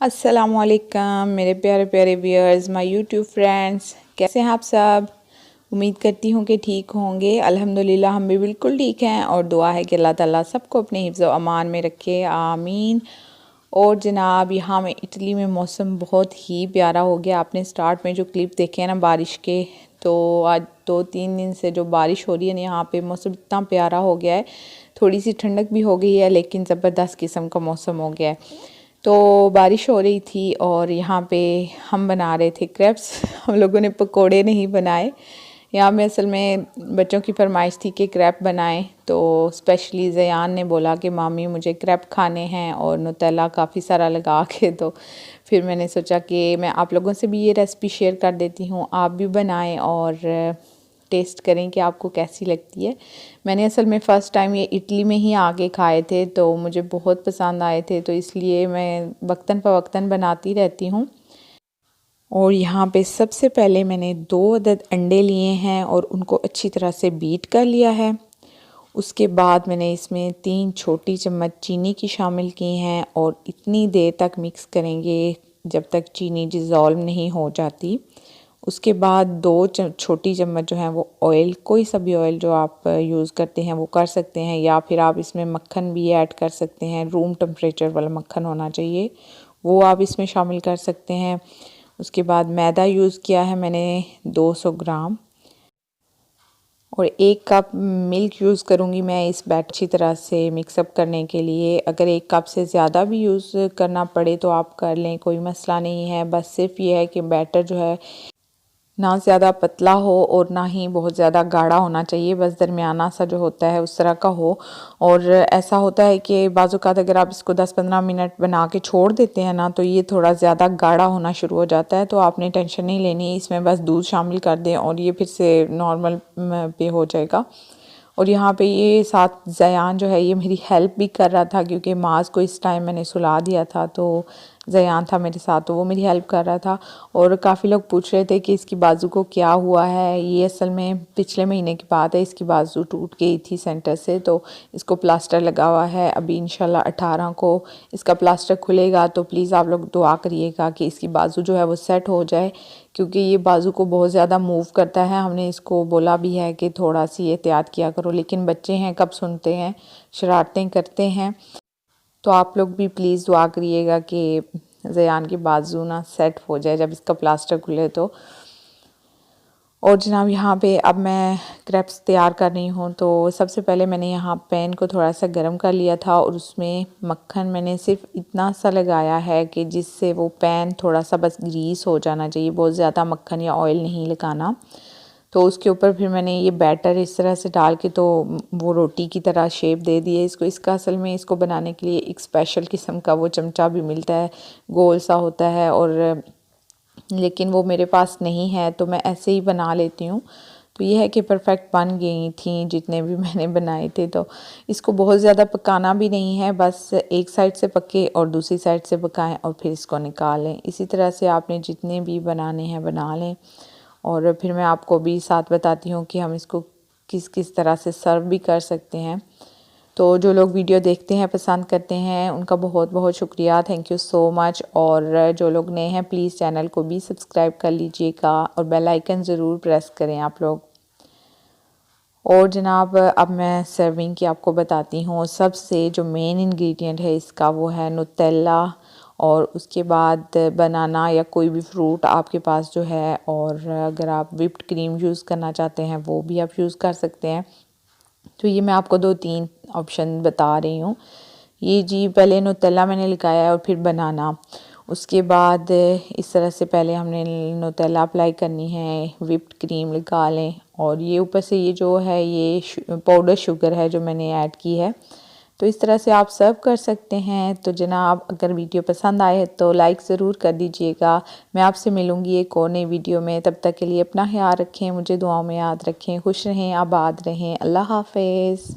अस्सलामुअलैकुम मेरे प्यारे प्यारे व्यूअर्स, माय यूट्यूब फ्रेंड्स, कैसे हैं आप सब। उम्मीद करती हूँ कि ठीक होंगे। अल्हम्दुलिल्लाह हम भी बिल्कुल ठीक हैं और दुआ है कि अल्लाह ताला सबको अपने हिफ्ज़ व अमान में रखे, आमीन। और जनाब यहाँ में इटली में मौसम बहुत ही प्यारा हो गया। आपने स्टार्ट में जो क्लिप देखे हैं ना बारिश के, तो आज 2-3 दिन से जो बारिश हो रही है ना यहाँ पे मौसम इतना प्यारा हो गया है। थोड़ी सी ठंडक भी हो गई है लेकिन ज़बरदस्त किस्म का मौसम हो गया है। तो बारिश हो रही थी और यहाँ पे हम बना रहे थे क्रेप्स। हम लोगों ने पकोड़े नहीं बनाए। यहाँ में असल में बच्चों की फरमाइश थी कि क्रैप बनाएं, तो स्पेशली ज़यान ने बोला कि मामी मुझे क्रैप खाने हैं और नुतेला काफ़ी सारा लगा के। तो फिर मैंने सोचा कि मैं आप लोगों से भी ये रेसिपी शेयर कर देती हूँ, आप भी बनाएं और टेस्ट करें कि आपको कैसी लगती है। मैंने असल में फ़र्स्ट टाइम ये इटली में ही आके खाए थे तो मुझे बहुत पसंद आए थे, तो इसलिए मैं वक्तन फ़वक्तन बनाती रहती हूँ। और यहाँ पे सबसे पहले मैंने 2 अदद अंडे लिए हैं और उनको अच्छी तरह से बीट कर लिया है। उसके बाद मैंने इसमें 3 छोटी चम्मच चीनी की शामिल की हैं और इतनी देर तक मिक्स करेंगे जब तक चीनी डिज़ोल्व नहीं हो जाती। उसके बाद 2 छोटी चम्मच जो हैं वो ऑयल, कोई सा भी ऑयल जो आप यूज़ करते हैं वो कर सकते हैं, या फिर आप इसमें मक्खन भी ऐड कर सकते हैं। रूम टेम्परेचर वाला मक्खन होना चाहिए, वो आप इसमें शामिल कर सकते हैं। उसके बाद मैदा यूज़ किया है मैंने 200 ग्राम और 1 कप मिल्क यूज़ करूँगी मैं इस बैटर अच्छी तरह से मिक्सअप करने के लिए। अगर 1 कप से ज़्यादा भी यूज़ करना पड़े तो आप कर लें, कोई मसला नहीं है। बस सिर्फ ये है कि बैटर जो है ना ज़्यादा पतला हो और ना ही बहुत ज़्यादा गाढ़ा होना चाहिए, बस दरमियाना सा जो होता है उस तरह का हो। और ऐसा होता है कि बाज़ औक़ात अगर आप इसको 10-15 मिनट बना के छोड़ देते हैं ना तो ये थोड़ा ज़्यादा गाढ़ा होना शुरू हो जाता है। तो आपने टेंशन नहीं लेनी, इसमें बस दूध शामिल कर दें और ये फिर से नॉर्मल पे हो जाएगा। और यहाँ पे ये साथ ज़यान जो है ये मेरी हेल्प भी कर रहा था, क्योंकि माज़ को इस टाइम मैंने सुला दिया था तो ज़यान था मेरे साथ, तो वो मेरी हेल्प कर रहा था। और काफ़ी लोग पूछ रहे थे कि इसकी बाजू को क्या हुआ है। ये असल में पिछले महीने की बात है, इसकी बाजू टूट गई थी सेंटर से, तो इसको प्लास्टर लगा हुआ है। अभी इंशाल्लाह 18 को इसका प्लास्टर खुलेगा, तो प्लीज़ आप लोग दुआ करिएगा कि इसकी बाजू जो है वो सेट हो जाए, क्योंकि ये बाजू को बहुत ज़्यादा मूव करता है। हमने इसको बोला भी है कि थोड़ा सी एहतियात किया करो, लेकिन बच्चे हैं कब सुनते हैं, शरारतें करते हैं। तो आप लोग भी प्लीज़ दुआ करिएगा कि ज़यान की बाजू ना सेट हो जाए जब इसका प्लास्टर खुले तो। और जनाब यहाँ पे अब मैं क्रैप्स तैयार कर रही हूँ। तो सबसे पहले मैंने यहाँ पैन को थोड़ा सा गर्म कर लिया था और उसमें मक्खन मैंने सिर्फ इतना सा लगाया है कि जिससे वो पैन थोड़ा सा बस ग्रीस हो जाना चाहिए, बहुत ज़्यादा मक्खन या ऑयल नहीं लगाना। तो उसके ऊपर फिर मैंने ये बैटर इस तरह से डाल के तो वो रोटी की तरह शेप दे दी है इसको। इसका असल में इसको बनाने के लिए एक स्पेशल किस्म का वो चमचा भी मिलता है, गोल सा होता है, और लेकिन वो मेरे पास नहीं है तो मैं ऐसे ही बना लेती हूँ। तो ये है कि परफेक्ट बन गई थी जितने भी मैंने बनाए थे। तो इसको बहुत ज़्यादा पकाना भी नहीं है, बस एक साइड से पके और दूसरी साइड से पकाएं और फिर इसको निकाल लें। इसी तरह से आपने जितने भी बनाने हैं बना लें। और फिर मैं आपको भी साथ बताती हूँ कि हम इसको किस किस तरह से सर्व भी कर सकते हैं। तो जो लोग वीडियो देखते हैं, पसंद करते हैं, उनका बहुत बहुत शुक्रिया, थैंक यू सो मच। और जो लोग नए हैं प्लीज़ चैनल को भी सब्सक्राइब कर लीजिएगा और बेल आइकन ज़रूर प्रेस करें आप लोग। और जनाब अब मैं सर्विंग की आपको बताती हूँ। सबसे जो मेन इंग्रेडिएंट है इसका वो है नुतेला, और उसके बाद बनाना या कोई भी फ्रूट आपके पास जो है, और अगर आप व्हिप्ड क्रीम यूज़ करना चाहते हैं वो भी आप यूज़ कर सकते हैं। तो ये मैं आपको 2-3 ऑप्शन बता रही हूँ। ये जी पहले नुतेला मैंने लगाया है और फिर बनाना। उसके बाद इस तरह से पहले हमने नुतेला अप्लाई करनी है, व्हिप्ड क्रीम लगा लें, और ये ऊपर से ये जो है ये पाउडर शुगर है जो मैंने ऐड की है। तो इस तरह से आप सर्व कर सकते हैं। तो जनाब अगर वीडियो पसंद आए तो लाइक ज़रूर कर दीजिएगा। मैं आपसे मिलूँगी एक और नई वीडियो में, तब तक के लिए अपना ख्याल रखें, मुझे दुआओं में याद रखें, खुश रहें, आबाद रहें। अल्लाह हाफ़िज़।